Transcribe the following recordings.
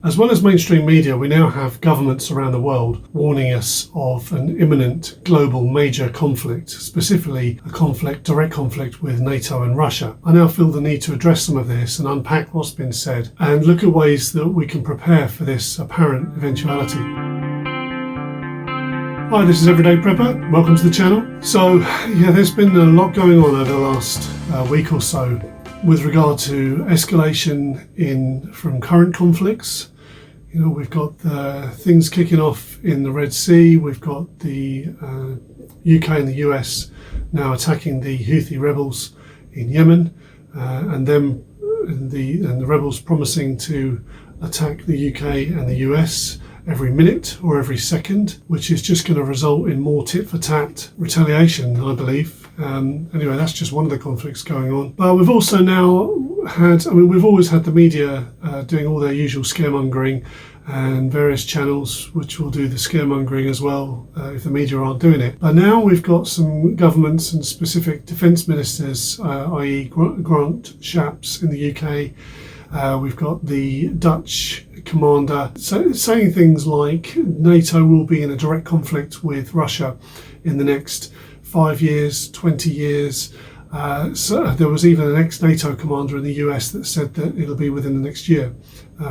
As well as mainstream media, we now have governments around the world warning us of an imminent global major conflict, specifically a direct conflict with NATO and Russia. I now feel the need to address some of this and unpack what's been said and look at ways that we can prepare for this apparent eventuality. Hi, this is Everyday Prepper. Welcome to the channel. So, there's been a lot going on over the last week or so with regard to escalation from current conflicts. We've got things kicking off in the Red Sea. We've got the UK and the US now attacking the Houthi rebels in Yemen, and the rebels promising to attack the UK and the US every minute or every second, which is just going to result in more tit-for-tat retaliation, I believe. Anyway, that's just one of the conflicts going on. But we've also now we've always had the media doing all their usual scaremongering, and various channels which will do the scaremongering as well if the media aren't doing it. But now we've got some governments and specific defence ministers, i.e. Grant Shapps in the UK. We've got the Dutch commander saying things like NATO will be in a direct conflict with Russia in the next 5 years, 20 years. So there was even an ex-NATO commander in the US that said that it'll be within the next year,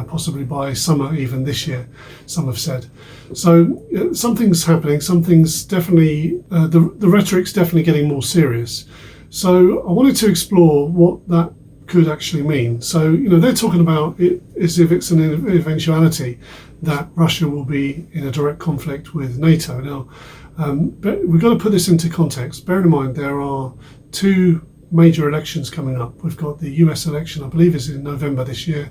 possibly by summer even this year, some have said. So something's happening, something's definitely, the rhetoric's definitely getting more serious. So I wanted to explore what that could actually mean. So, they're talking about it as if it's an eventuality that Russia will be in a direct conflict with NATO. Now, but we've got to put this into context. Bear in mind, there are two major elections coming up. We've got the US election, I believe is in November this year,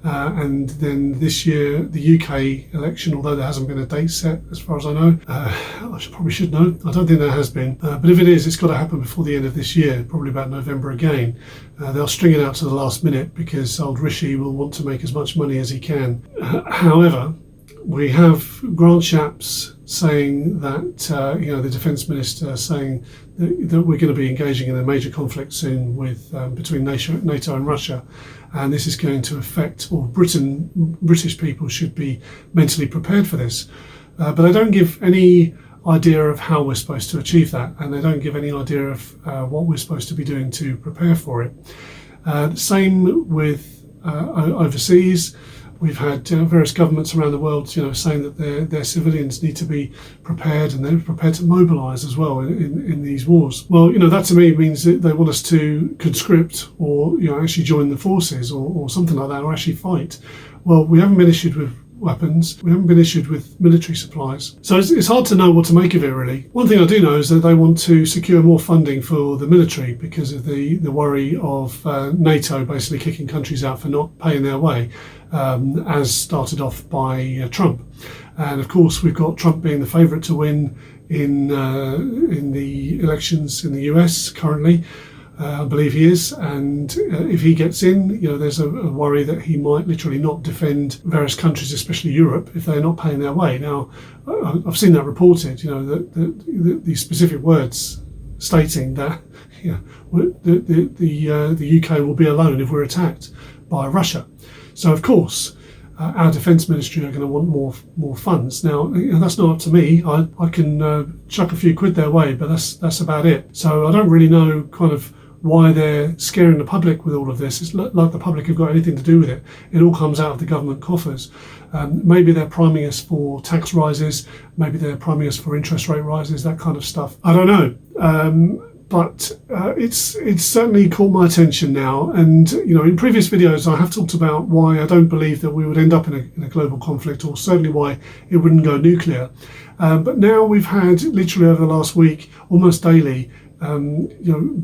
and then this year the UK election, although there hasn't been a date set as far as I know. I probably should know. I don't think there has been, but if it is, it's got to happen before the end of this year, probably about November again. They'll string it out to the last minute because old Rishi will want to make as much money as he can. However, we have Grant Shapps saying that, the defence minister saying that we're going to be engaging in a major conflict soon between NATO and Russia, and this is going to affect, or British people should be mentally prepared for this. But they don't give any idea of how we're supposed to achieve that, and they don't give any idea of what we're supposed to be doing to prepare for it. Same with overseas. We've had various governments around the world, saying that their civilians need to be prepared, and they're prepared to mobilise as well in these wars. Well, that to me means that they want us to conscript, or actually join the forces, or something like that, or actually fight. Well, we haven't been issued with weapons. We haven't been issued with military supplies. So it's hard to know what to make of it, really. One thing I do know is that they want to secure more funding for the military because of the worry of NATO basically kicking countries out for not paying their way, as started off by Trump. And of course, we've got Trump being the favourite to win in the elections in the US currently. I believe he is, and if he gets in, there's a worry that he might literally not defend various countries, especially Europe, if they're not paying their way. Now, I've seen that reported, the specific words stating that the UK will be alone if we're attacked by Russia. So, of course, our defence ministry are going to want more funds. Now, that's not up to me. I can chuck a few quid their way, but that's about it. So I don't really know kind of why they're scaring the public with all of this. It's like the public have got anything to do with it. It all comes out of the government coffers. Maybe they're priming us for tax rises. Maybe they're priming us for interest rate rises, that kind of stuff. I don't know. But it's certainly caught my attention now. And, in previous videos, I have talked about why I don't believe that we would end up in a global conflict, or certainly why it wouldn't go nuclear. But now we've had, literally over the last week, almost daily,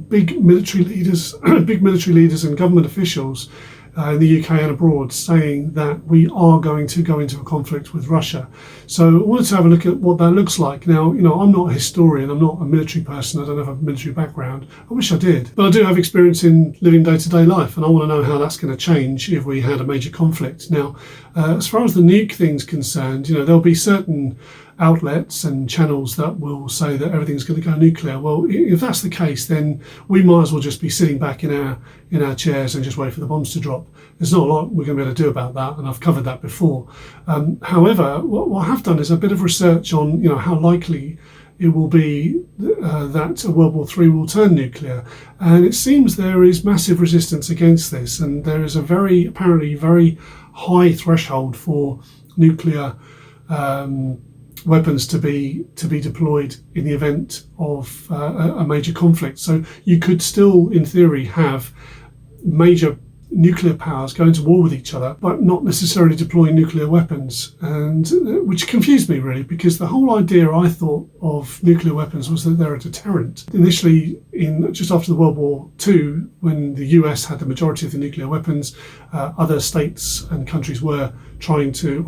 big military leaders and government officials in the UK and abroad saying that we are going to go into a conflict with Russia. So I wanted to have a look at what that looks like. Now, I'm not a historian, I'm not a military person, I don't have a military background. I wish I did, but I do have experience in living day-to-day life, and I want to know how that's going to change if we had a major conflict. Now, as far as the nuke thing's concerned, there'll be certain outlets and channels that will say that everything's going to go nuclear. Well, if that's the case, then we might as well just be sitting back in our chairs and just wait for the bombs to drop. There's not a lot we're going to be able to do about that, and I've covered that before. However, what I have done is a bit of research on how likely it will be that World War III will turn nuclear, and it seems there is massive resistance against this, and there is a apparently very high threshold for nuclear weapons to be deployed in the event of a major conflict. So you could still, in theory, have major nuclear powers going to war with each other, but not necessarily deploying nuclear weapons, and which confused me really, because the whole idea I thought of nuclear weapons was that they're a deterrent. Initially, just after the World War II, when the US had the majority of the nuclear weapons, other states and countries were trying to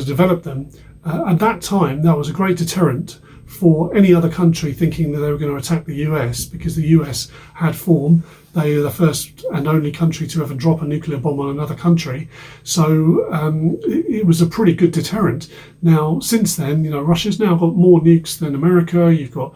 develop them. At that time, that was a great deterrent for any other country thinking that they were going to attack the US, because the US had form. They are the first and only country to ever drop a nuclear bomb on another country. So it was a pretty good deterrent. Now, since then, Russia's now got more nukes than America. You've got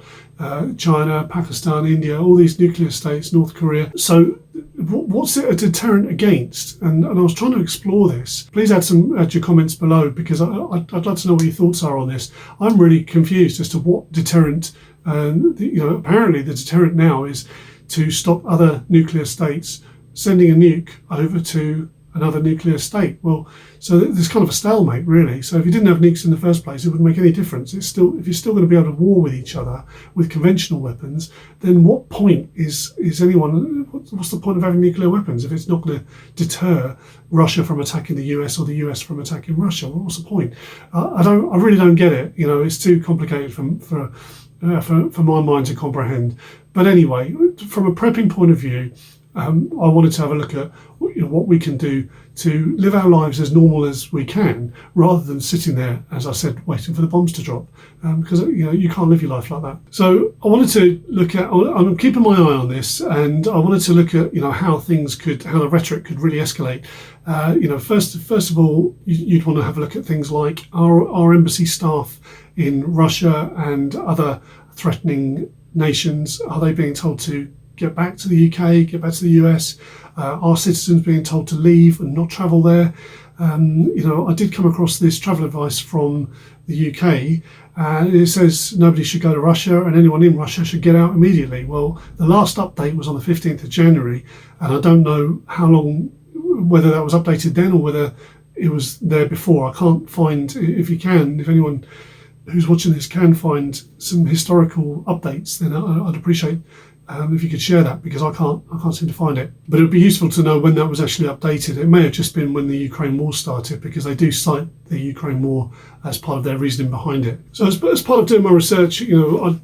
China, Pakistan, India, all these nuclear states, North Korea. So what's it a deterrent against? And I was trying to explore this. Please add your comments below, because I'd like to know what your thoughts are on this. I'm really confused as to what deterrent, apparently the deterrent now is to stop other nuclear states sending a nuke over to another nuclear state. Well, so there's kind of a stalemate really. So if you didn't have nukes in the first place, it wouldn't make any difference. If you're still going to be able to war with each other with conventional weapons, then what point what's the point of having nuclear weapons if it's not going to deter Russia from attacking the US or the US from attacking Russia? Well, what's the point? I really don't get it. It's too complicated for my mind to comprehend. But anyway, from a prepping point of view, I wanted to have a look at what we can do to live our lives as normal as we can, rather than sitting there, as I said, waiting for the bombs to drop, because you can't live your life like that. So I wanted to look at, I'm keeping my eye on this, and I wanted to look at how the rhetoric could really escalate. First of all, you'd want to have a look at things like our embassy staff in Russia and other threatening nations. Are they being told to get back to the UK, get back to the US? Are citizens being told to leave and not travel there? I did come across this travel advice from the UK, and it says nobody should go to Russia and anyone in Russia should get out immediately. Well, the last update was on the 15th of January, and I don't know whether that was updated then or whether it was there before. I can't find, if anyone who's watching this can find some historical updates, then I'd appreciate if you could share that, because I can't seem to find it. But it would be useful to know when that was actually updated. It may have just been when the Ukraine war started, because they do cite the Ukraine war as part of their reasoning behind it. So as part of doing my research, I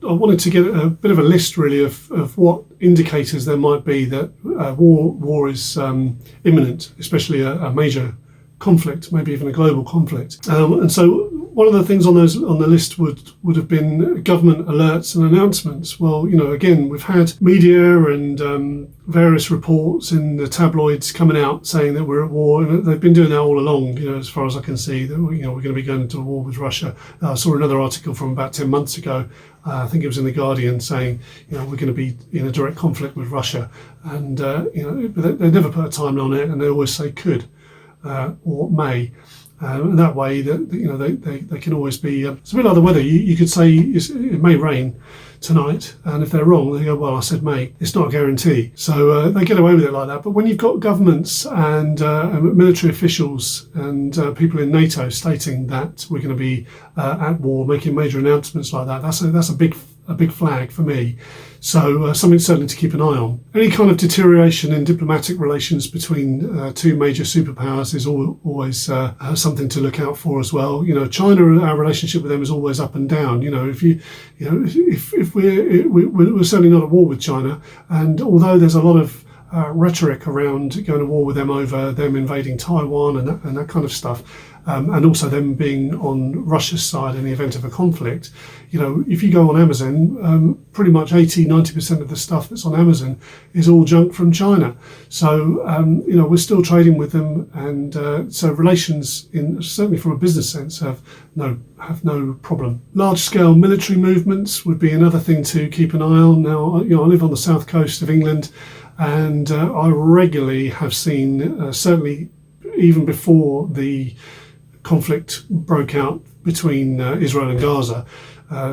wanted to get a bit of a list really of what indicators there might be that war is imminent, especially a major conflict, maybe even a global conflict. And so one of the things on the list would have been government alerts and announcements. Well, again, we've had media and various reports in the tabloids coming out saying that we're at war, and they've been doing that all along. As far as I can see, that we're going to be going into a war with Russia. I saw another article from about 10 months ago. I think it was in the Guardian, saying we're going to be in a direct conflict with Russia, and they never put a timeline on it, and they always say could or may. And that way, they can always be. It's a bit like the weather. You could say it may rain tonight, and if they're wrong, they go, "Well, I said may." It's not a guarantee, so they get away with it like that. But when you've got governments and military officials and people in NATO stating that we're going to be at war, making major announcements like that, that's a big flag for me. So something certainly to keep an eye on. Any kind of deterioration in diplomatic relations between two major superpowers is always something to look out for as well. China, our relationship with them is always up and down. If we're certainly not at war with China, and although there's a lot of rhetoric around going to war with them over them invading Taiwan and that kind of stuff. And also them being on Russia's side in the event of a conflict. If you go on Amazon, pretty much 80-90% of the stuff that's on Amazon is all junk from China. So, we're still trading with them, and so relations, certainly from a business sense, have no problem. Large-scale military movements would be another thing to keep an eye on. Now, I live on the south coast of England, and I regularly have seen, certainly even before the conflict broke out between Israel and Gaza,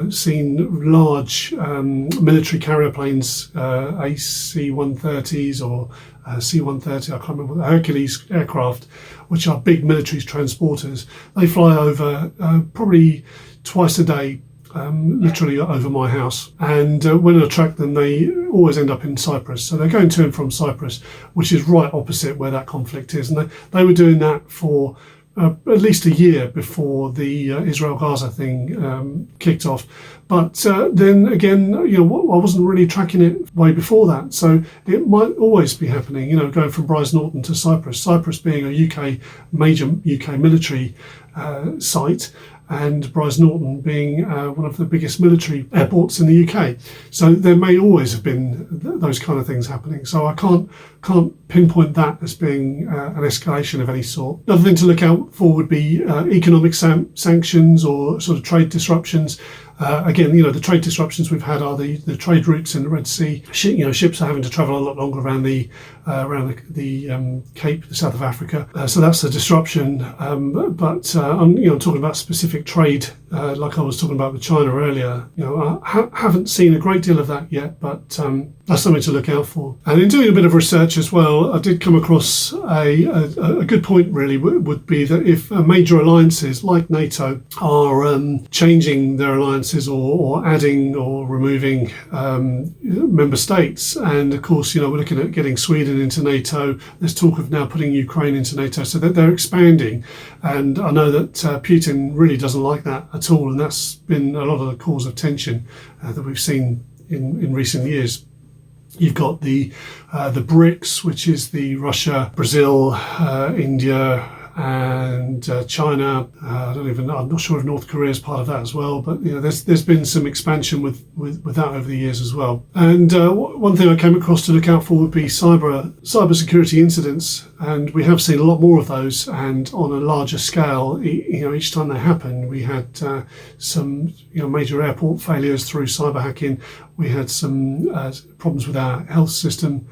seen large military carrier planes, AC-130s or C-130, I can't remember, Hercules aircraft, which are big military transporters. They fly over probably twice a day, literally over my house. And when I track them, they always end up in Cyprus. So they're going to and from Cyprus, which is right opposite where that conflict is. And they were doing that for at least a year before the Israel-Gaza thing kicked off. But then again, I wasn't really tracking it way before that. So it might always be happening, going from Brize Norton to Cyprus. Cyprus being a major UK military site, and Brize Norton being one of the biggest military airports in the UK. So there may always have been those kind of things happening. So I can't pinpoint that as being an escalation of any sort. Another thing to look out for would be economic sanctions or sort of trade disruptions. Again, the trade disruptions we've had are the trade routes in the Red Sea. Ships are having to travel a lot longer around the Cape, the south of Africa. So that's a disruption. But I'm talking about specific trade, like I was talking about with China earlier. I haven't seen a great deal of that yet, but that's something to look out for. And in doing a bit of research as well, I did come across a good point. Really, would be that if major alliances like NATO are changing their alliances or adding or removing member states, and of course, we're looking at getting Sweden into NATO. There's talk of now putting Ukraine into NATO, so that they're expanding. And I know that Putin really doesn't like that at all, and that's been a lot of the cause of tension that we've seen in recent years. You've got the BRICS, which is the Russia, Brazil, India, and China. I'm not sure if North Korea is part of that as well, but there's been some expansion with that over the years as well. And one thing I came across to look out for would be cybersecurity incidents, and we have seen a lot more of those, and on a larger scale. Each time they happen, we had some major airport failures through cyber hacking. We had some problems with our health system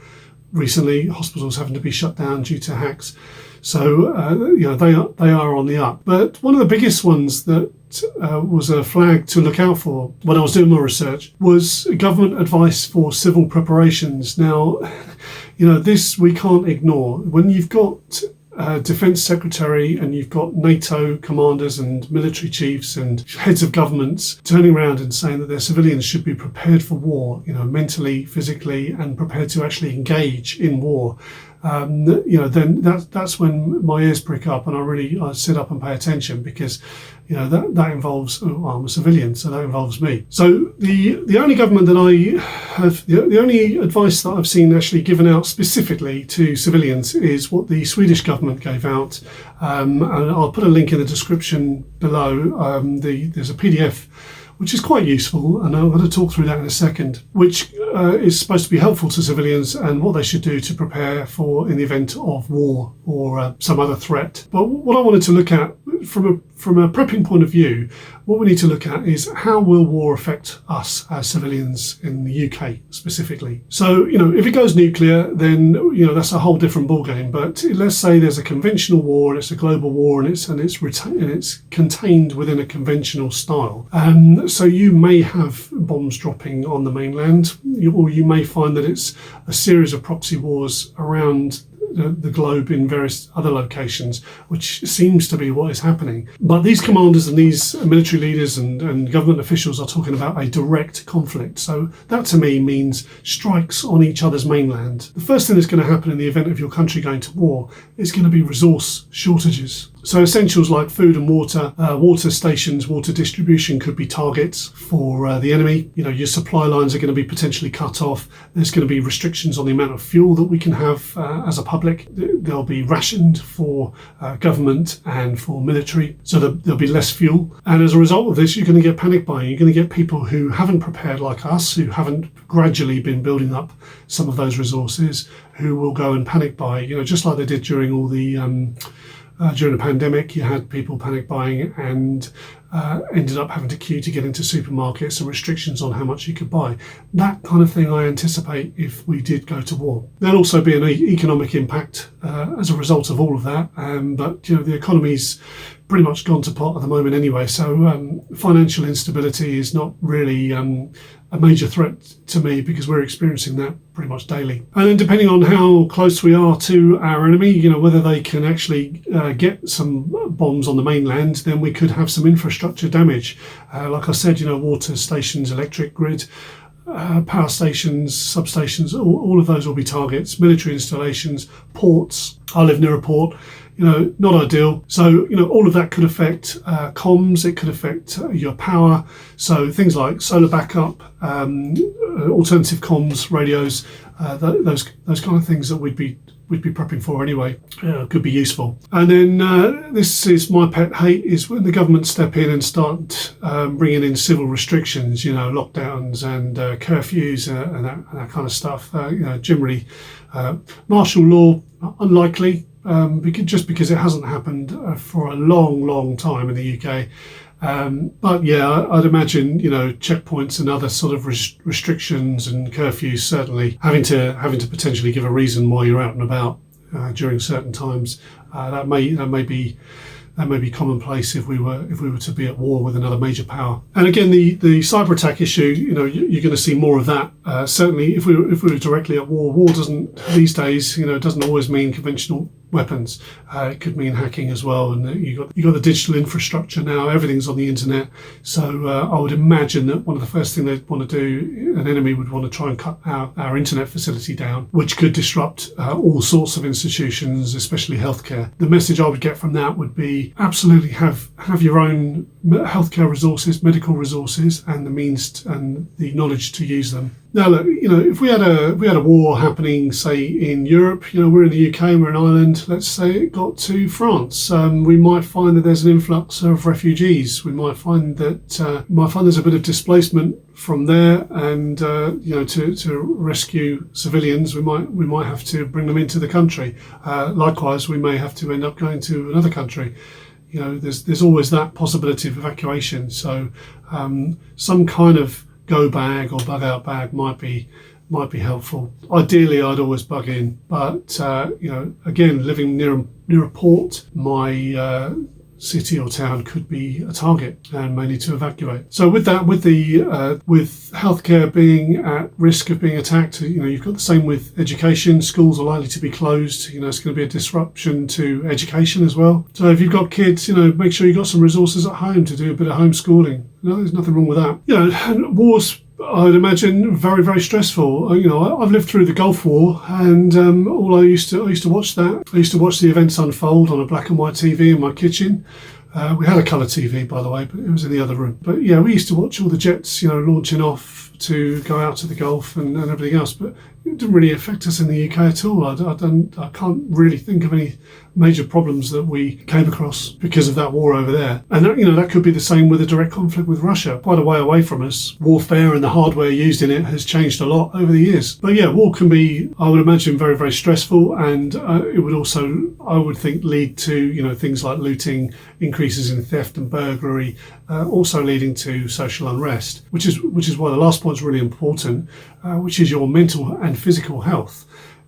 recently, hospitals having to be shut down due to hacks. So, they are on the up. But one of the biggest ones that was a flag to look out for when I was doing my research was government advice for civil preparations. Now, this we can't ignore. When you've got Defence Secretary and you've got NATO commanders and military chiefs and heads of governments turning around and saying that their civilians should be prepared for war, mentally, physically, and prepared to actually engage in war, then that's when my ears prick up and I sit up and pay attention, because that involves, I'm a civilian, so that involves me. So the only government that I have, the only advice that I've seen actually given out specifically to civilians is what the Swedish government gave out, and I'll put a link in the description below. There's a PDF which is quite useful, and I'm going to talk through that in a second, which is supposed to be helpful to civilians and what they should do to prepare for in the event of war or some other threat. But what I wanted to look at from a prepping point of view, what we need to look at is how will war affect us as civilians in the UK specifically. So, if it goes nuclear, then, that's a whole different ballgame. But let's say there's a conventional war and it's a global war and it's contained within a conventional style. So you may have bombs dropping on the mainland, or you may find that it's a series of proxy wars around the globe in various other locations, which seems to be what is happening. But these commanders and these military leaders and government officials are talking about a direct conflict. So that to me means strikes on each other's mainland. The first thing that's going to happen in the event of your country going to war is going to be resource shortages. So essentials like food and water, water stations, water distribution could be targets for the enemy. Your supply lines are going to be potentially cut off. There's going to be restrictions on the amount of fuel that we can have as a public. They'll be rationed for government and for military, so that there'll be less fuel. And as a result of this, you're going to get panic buying. You're going to get people who haven't prepared like us, who haven't gradually been building up some of those resources, who will go and panic buy, just like they did during all the during the pandemic. You had people panic buying and ended up having to queue to get into supermarkets and restrictions on how much you could buy. That kind of thing I anticipate if we did go to war. There'll also be an economic impact as a result of all of that. But the economy's pretty much gone to pot at the moment anyway. So financial instability is not really a major threat to me, because we're experiencing that pretty much daily. And then depending on how close we are to our enemy, whether they can actually get some bombs on the mainland, then we could have some infrastructure damage. Like I said, water stations, electric grid, power stations, substations, all of those will be targets. Military installations, ports. I live near a port. Not ideal. So, all of that could affect comms, it could affect your power. So things like solar backup, alternative comms, radios, those kind of things that we'd be prepping for anyway, could be useful. And then this is my pet hate, is when the government step in and start bringing in civil restrictions, lockdowns and curfews and that kind of stuff. Generally, martial law, unlikely. Because it hasn't happened for a long time in the UK. But yeah, I'd imagine checkpoints and other sort of restrictions and curfews, certainly having to potentially give a reason why you're out and about during certain times. That may be commonplace if we were to be at war with another major power. And again, the cyber attack issue, you're going to see more of that. Certainly, if we were directly at war doesn't these days, doesn't always mean conventional weapons. It could mean hacking as well, and you got the digital infrastructure now. Everything's on the internet, so I would imagine that one of the first things they'd want to do, an enemy would want to try and cut our internet facility down, which could disrupt all sorts of institutions, especially healthcare. The message I would get from that would be absolutely have your own healthcare resources, medical resources, and the means and the knowledge to use them. Now, look, if we had a war happening, say in Europe, we're in the UK, we're in Ireland. Let's say it got to France, we might find that there's an influx of refugees. We might find that there's a bit of displacement from there, and to rescue civilians, we might have to bring them into the country. Likewise, we may have to end up going to another country. There's always that possibility of evacuation. So some kind of go bag or bug out bag might be helpful. Ideally, I'd always bug in, but again, living near a port, my city or town could be a target and may need to evacuate. So with that, with healthcare being at risk of being attacked, you've got the same with education. Schools are likely to be closed. It's going to be a disruption to education as well. So if you've got kids, make sure you've got some resources at home to do a bit of homeschooling. There's nothing wrong with that. And wars, I'd imagine, very, very stressful. I've lived through the Gulf War, and I used to watch that. I used to watch the events unfold on a black and white TV in my kitchen. We had a colour TV, by the way, but it was in the other room. But yeah, we used to watch all the jets, launching off to go out to the Gulf and everything else. But it didn't really affect us in the UK at all. I can't really think of any major problems that we came across because of that war over there. And that could be the same with a direct conflict with Russia. Quite a way away from us. Warfare and the hardware used in it has changed a lot over the years. But yeah, war can be, I would imagine, very, very stressful, and it would also, I would think, lead to things like looting, increases in theft and burglary, also leading to social unrest, which is why the last point is really important, which is your mental and physical health.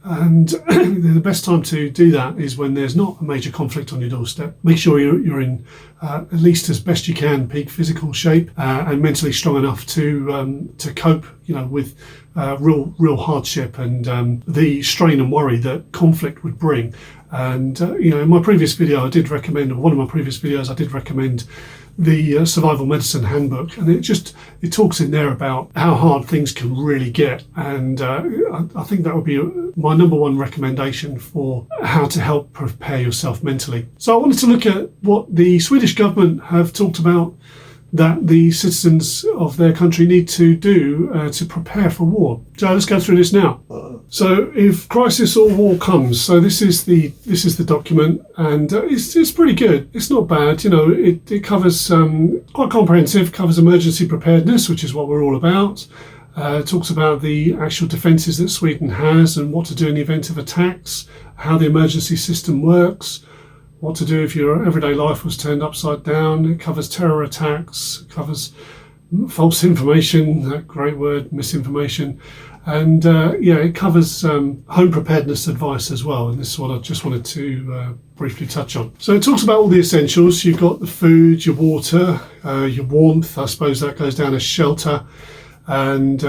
And the best time to do that is when there's not a major conflict on your doorstep. Make sure you're in at least as best you can, peak physical shape and mentally strong enough to cope, with real hardship and the strain and worry that conflict would bring. And in my previous video, I did recommend, or one of my previous videos, I did recommend the Survival Medicine Handbook, and it talks in there about how hard things can really get, and I think that would be my number one recommendation for how to help prepare yourself mentally. So I wanted to look at what the Swedish government have talked about that the citizens of their country need to do to prepare for war. So let's go through this now. So if crisis or war comes, so this is the document, and it's pretty good. It's not bad, it covers quite comprehensive, covers emergency preparedness, which is what we're all about. Talks about the actual defences that Sweden has and what to do in the event of attacks, how the emergency system works, what to do if your everyday life was turned upside down. It covers terror attacks, covers false information, that great word, misinformation. And it covers home preparedness advice as well. And this is what I just wanted to briefly touch on. So it talks about all the essentials. You've got the food, your water, your warmth. I suppose that goes down as shelter, and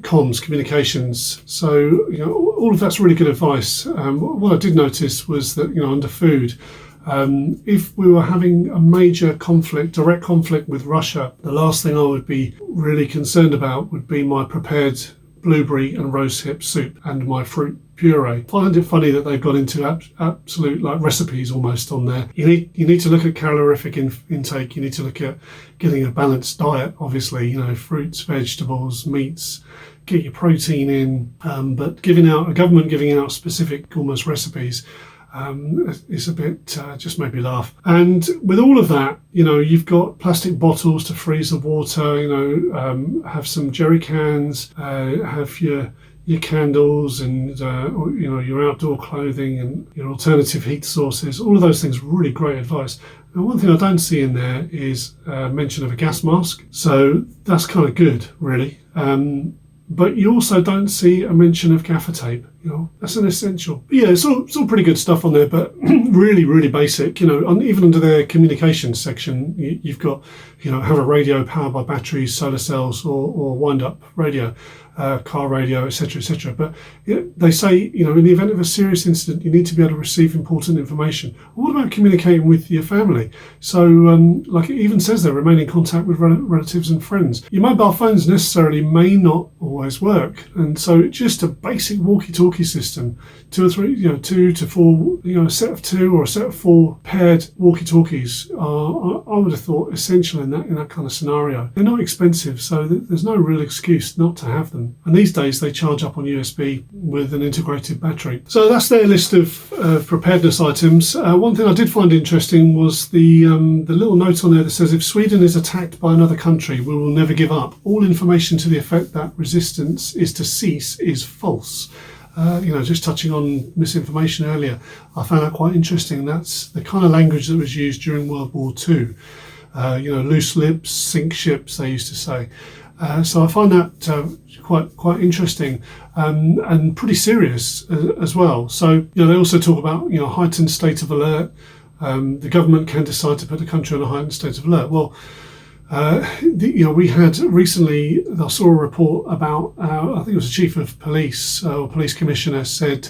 comms, communications. So all of that's really good advice. What I did notice was that under food, if we were having a major conflict, direct conflict with Russia, the last thing I would be really concerned about would be my prepared blueberry and rosehip soup and my fruit puree. I find it funny that they've got into absolute recipes almost on there. You need to look at calorific intake. You need to look at getting a balanced diet, obviously, fruits, vegetables, meats, get your protein in, but a government giving out specific almost recipes is a bit, just made me laugh. And with all of that, you've got plastic bottles to freeze the water, have some jerry cans, have your candles and, your outdoor clothing and your alternative heat sources. All of those things, really great advice. And one thing I don't see in there is mention of a gas mask. So that's kind of good, really. But you also don't see a mention of gaffer tape. That's an essential. But yeah, it's all pretty good stuff on there, but really, really basic. Even under their communications section, you've got, have a radio powered by batteries, solar cells, or wind-up radio, car radio, etc., etc. But they say, in the event of a serious incident, you need to be able to receive important information. What about communicating with your family? So, like it even says there, remain in contact with relatives and friends. Your mobile phones necessarily may not always work, and so just a basic walkie-talkie system, 2 to 4, a set of 2 or a set of 4 paired walkie-talkies are, I would have thought, essential in that kind of scenario. They're not expensive, so there's no real excuse not to have them. And these days they charge up on USB with an integrated battery. So that's their list of preparedness items. One thing I did find interesting was the little note on there that says, if Sweden is attacked by another country, we will never give up. All information to the effect that resistance is to cease is false. Just touching on misinformation earlier, I found that quite interesting. That's the kind of language that was used during World War II. Loose lips, sink ships, they used to say. So I find that quite interesting and pretty serious as well. So they also talk about heightened state of alert. The government can decide to put the country on a heightened state of alert. Well, we had recently, I saw a report about, I think it was the chief of police or police commissioner said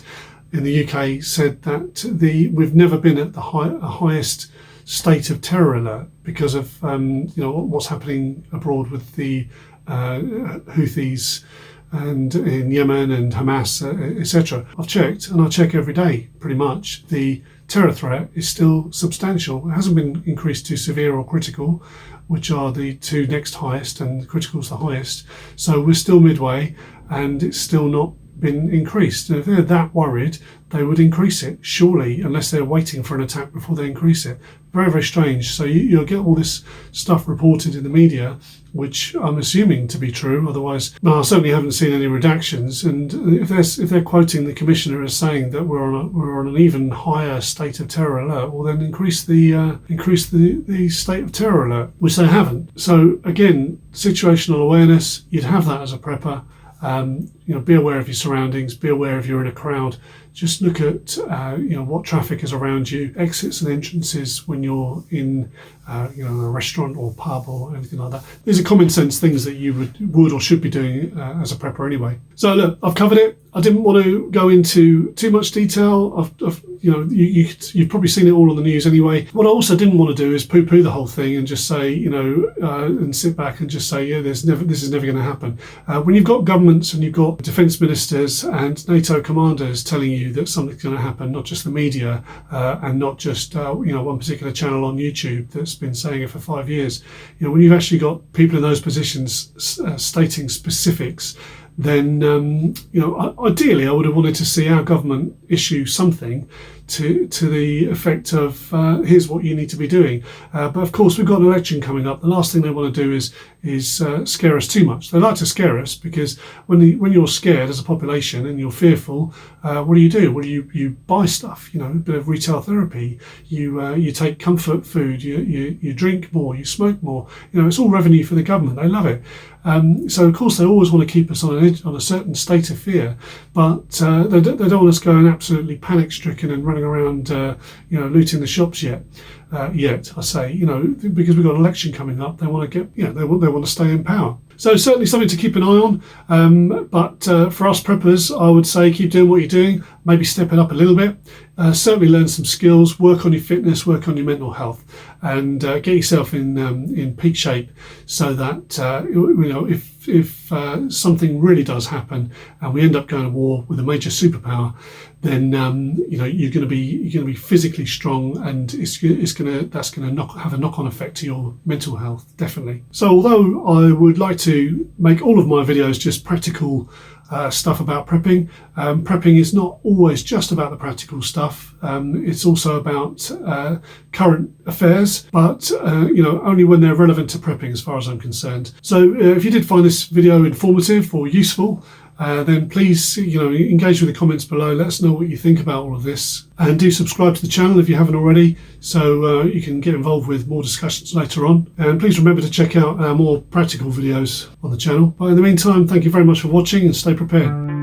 in the UK, said that we've never been at the highest state of terror alert because of what's happening abroad with the Houthis and in Yemen and Hamas, etc. I've checked, and I check every day pretty much. The terror threat is still substantial. It hasn't been increased to severe or critical, which are the 2 next highest, and critical is the highest. So we're still midway, and it's still not been increased. And if they're that worried, they would increase it, surely, unless they're waiting for an attack before they increase it. Very, very strange. So you'll get all this stuff reported in the media, which I'm assuming to be true. Otherwise, I certainly haven't seen any redactions. And if they're quoting the commissioner as saying that we're on an even higher state of terror alert, well then increase the state of terror alert, which they haven't. So again, situational awareness. You'd have that as a prepper. Be aware of your surroundings. Be aware if you're in a crowd. just look at what traffic is around you, exits and entrances when you're in a restaurant or pub or anything like that. These are common sense things that you would or should be doing as a prepper anyway. So look, I've covered it. I didn't want to go into too much detail. You've probably seen it all on the news anyway. What I also didn't want to do is poo-poo the whole thing and just say, and sit back and just say, this is never going to happen. When you've got governments and you've got defence ministers and NATO commanders telling you that something's going to happen, not just the media and not just one particular channel on YouTube that's been saying it for 5 years. When you've actually got people in those positions stating specifics, then ideally I would have wanted to see our government issue something to the effect of here's what you need to be doing. But of course we've got an election coming up. The last thing they want to do is scare us too much. They like to scare us because when you're scared as a population and you're fearful, what do? Well, you buy stuff, a bit of retail therapy. You take comfort food. You drink more. You smoke more. It's all revenue for the government. They love it. So of course they always want to keep us on a certain state of fear, but they don't want us going absolutely panic-stricken and running around, looting the shops yet. I say, because we've got an election coming up, they want to they want to stay in power. So certainly something to keep an eye on. But for us preppers, I would say keep doing what you're doing. Maybe step it up a little bit. Certainly learn some skills. Work on your fitness. Work on your mental health, and get yourself in peak shape so that if something really does happen and we end up going to war with a major superpower, then you're going to be physically strong, and that's going to have a knock-on effect to your mental health, definitely. So although I would like to make all of my videos just practical stuff about prepping, prepping is not always just about the practical stuff. It's also about current affairs, but only when they're relevant to prepping, as far as I'm concerned. So if you did find this video informative or useful, then please engage with the comments below. Let us know what you think about all of this, and do subscribe to the channel if you haven't already, so you can get involved with more discussions later on. And please remember to check out our more practical videos on the channel. But in the meantime, thank you very much for watching, and stay prepared.